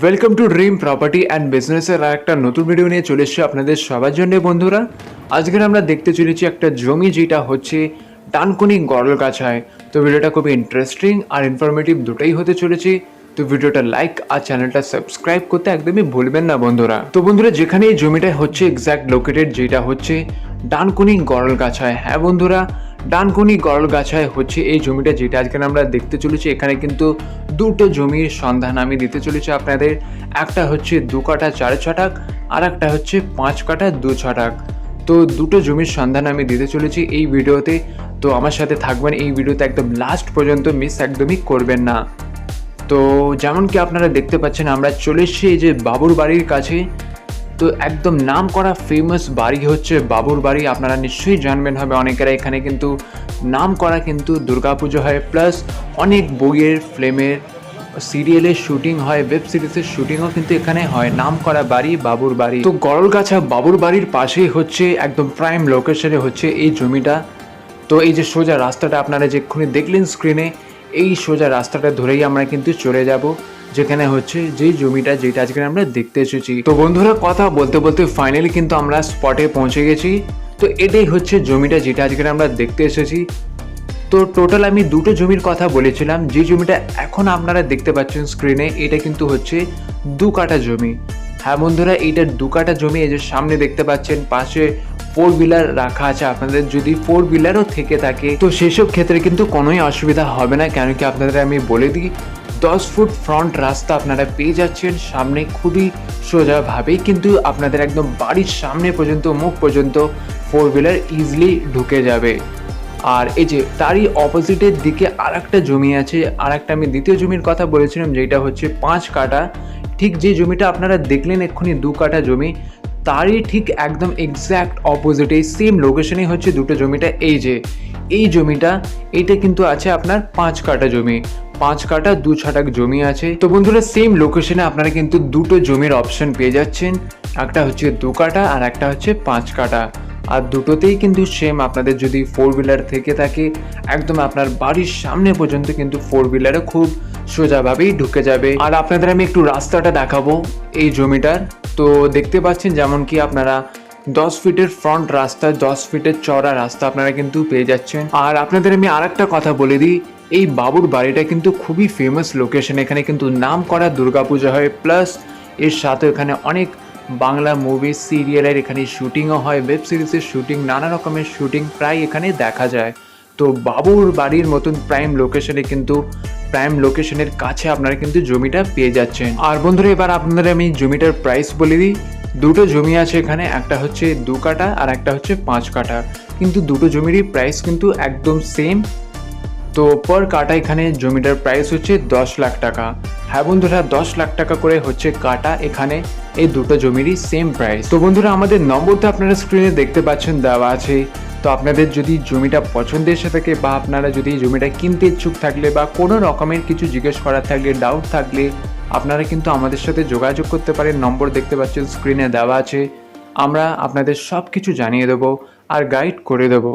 Welcome to dream property and বিজনেসের একটা নতুন ভিডিও নিয়ে চলে এসেছি আপনাদের সবার জন্য বন্ধুরা। আজকের আমরা দেখতে চলেছি একটা জমি যেটা হচ্ছে ডানকুনি গড়লগাছায়। তো ভিডিওটা খুবই ইন্টারেস্টিং আর ইনফরমেটিভ দুটোই হতে চলেছে। তো ভিডিওটা লাইক আর চ্যানেলটা সাবস্ক্রাইব করতে একদমই ভুলবেন না বন্ধুরা। তো বন্ধুরা, যেখানে এই জমিটা হচ্ছে এক্স্যাক্ট লোকেটেড যেটা হচ্ছে ডানকুনি গড়লগাছায়। হ্যাঁ বন্ধুরা, ডানকুনি গড়লগাছায় হচ্ছে এই জমিটা যেটা আজকে আমরা দেখতে চলেছি। এখানে কিন্তু দুটো জমির সন্ধান আমি দিতে চলেছি আপনাদের। একটা হচ্ছে 2 কাঠা 4 ছটাক আর একটা হচ্ছে 5 কাঠা 2 ছটাক। তো দুটো জমির সন্ধান আমি দিতে চলেছি এই ভিডিওতে। তো আমার সাথে থাকবেন এই ভিডিওতে একদম লাস্ট পর্যন্ত, মিস একদমই করবেন না। তো যেমন কি আপনারা দেখতে পাচ্ছেন, আমরা চলে এসেছি এই যে বাবুর বাড়ির কাছে। তো একদম নাম করা ফেমাস বাড়ি হচ্ছে বাবুর বাড়ি। আপনারা নিশ্চয়ই জানবেন হবে অনেকেরা, এখানে কিন্তু নাম করা কিন্তু দুর্গাপুজো হয়, প্লাস অনেক বইয়ের ফিল্মের সিরিয়ালের শুটিং হয়, ওয়েব সিরিজের শুটিংও কিন্তু এখানে হয়। নাম করা বাড়ি বাবুর বাড়ি। তো গড়লগাছা বাবুর বাড়ির পাশেই হচ্ছে একদম প্রাইম লোকেশনে হচ্ছে এই জমিটা। তো এই যে সোজা রাস্তাটা আপনারা যেক্ষুনি দেখলেন স্ক্রিনে, এই সোজা রাস্তাটা ধরেই আমরা কিন্তু চলে যাব যেখানে হচ্ছে যেই জমিটা যেটা আজকে আমরা দেখতে এসেছি। তো বন্ধুরা, কথা বলতে বলতে ফাইনালি কিন্তু আমরা স্পটে পৌঁছে গেছি। তো এটাই হচ্ছে জমিটা যেটা আজকে আমরা দেখতে এসেছি। তো টোটাল আমি দুটো জমির কথা বলেছিলাম। যে জমিটা এখন আপনারা দেখতে পাচ্ছেন স্ক্রিনে, এটা কিন্তু হচ্ছে 2 কাঠা জমি। হ্যাঁ বন্ধুরা, এইটা 2 কাঠা জমি। এই যে সামনে দেখতে পাচ্ছেন পাশে 4 হুইলার রাখা আছে। আপনাদের যদি 4 হুইলারও থেকে থাকে তো সেসব ক্ষেত্রে কিন্তু কোনোই অসুবিধা হবে না, কেন কি আপনাদের আমি বলে দিই 10 ফুট ফ্রন্ট রাস্তা আপনারা পেয়ে যাচ্ছেন সামনে। খুবই সোজাভাবেই কিন্তু আপনাদের একদম বাড়ির সামনে পর্যন্ত, মুখ পর্যন্ত 4 হুইলার ইজিলি ঢুকে যাবে। আর এই যে তারই অপোজিটের দিকে আর একটা জমি আছে, আর একটা আমি দ্বিতীয় জমির কথা বলেছিলাম যেটা হচ্ছে 5 কাঠা। ঠিক যে জমিটা আপনারা দেখলেন এক্ষুনি 2 কাঠা জমি, তারই ঠিক একদম এক্স্যাক্ট অপোজিটে সেম লোকেশনেই হচ্ছে দুটো জমিটা। এই যে এই জমিটা, এইটা কিন্তু আছে আপনার 5 কাঠা জমি। 5 কাঠা 2 ছটাক জমি আছে। তো বন্ধুরা, সেম লোকেশনে আপনারা কিন্তু দুটো জমির অপশন পেয়ে যাচ্ছেন। একটা হচ্ছে 2 কাঠা আর একটা হচ্ছে 5 কাঠা। আর দুটোতেই কিন্তু সেম, আপনাদের যদি 4 হুইলার থেকে থাকে একদম আপনার বাড়ির সামনে পর্যন্ত কিন্তু 4 হুইলারে খুব সোজাভাবেই ঢুকে যাবে। আর আপনাদের আমি একটু রাস্তাটা দেখাবো এই জমিটার। তো দেখতে পাচ্ছেন যেমন কি আপনারা 10 ফিটের ফ্রন্ট রাস্তা, 10 ফিটের চওড়া রাস্তা আপনারা কিন্তু পেয়ে যাচ্ছেন। আর আপনাদের আমি আর একটা কথা বলে দিই, এই বাবুর বাড়িটা কিন্তু খুবই ফেমাস লোকেশন। এখানে কিন্তু নাম করা দুর্গাপূজা হয়, প্লাস এর সাথে এখানে অনেক বাংলা মুভি সিরিয়ালের এখানে শুটিংও হয়, ওয়েব সিরিজের শুটিং, নানা রকমের শুটিং প্রায় এখানে দেখা যায়। তো বাবুর বাড়ির মতন প্রাইম লোকেশনে কিন্তু, প্রাইম লোকেশনের কাছে আপনারা কিন্তু জমিটা পেয়ে যাচ্ছেন। আর বন্ধুরা, এবার আপনাদের আমি জমিটার প্রাইস বলে দিই। দুটো জমি আছে এখানে, একটা হচ্ছে 2 কাঠা আর একটা হচ্ছে 5 কাঠা। কিন্তু দুটো জমিরই প্রাইস কিন্তু একদম সেম। তো পার কাটা এখানে জমিটার প্রাইস হচ্ছে 10 লাখ টাকা। হ্যাঁ বন্ধুরা, 10 লাখ টাকা করে হচ্ছে কাটা এখানে এই দুটো জমিরই সেম প্রাইস। তো বন্ধুরা, আমাদের নম্বরটা আপনারা স্ক্রিনে দেখতে পাচ্ছেন দেওয়া আছে। তো আপনাদের যদি জমিটা পছন্দ এসে থাকে, বা আপনারা যদি জমিটা কিনতে ইচ্ছুক থাকলে, বা কোনো রকমের কিছু জিজ্ঞেস করার থাকলে, ডাউট থাকলে, আপনারা কিন্তু আমাদের সাথে যোগাযোগ করতে পারেন। নম্বর দেখতে পাচ্ছেন স্ক্রিনে দেওয়া আছে। আমরা আপনাদের সব কিছু জানিয়ে দেবো আর গাইড করে দেবো।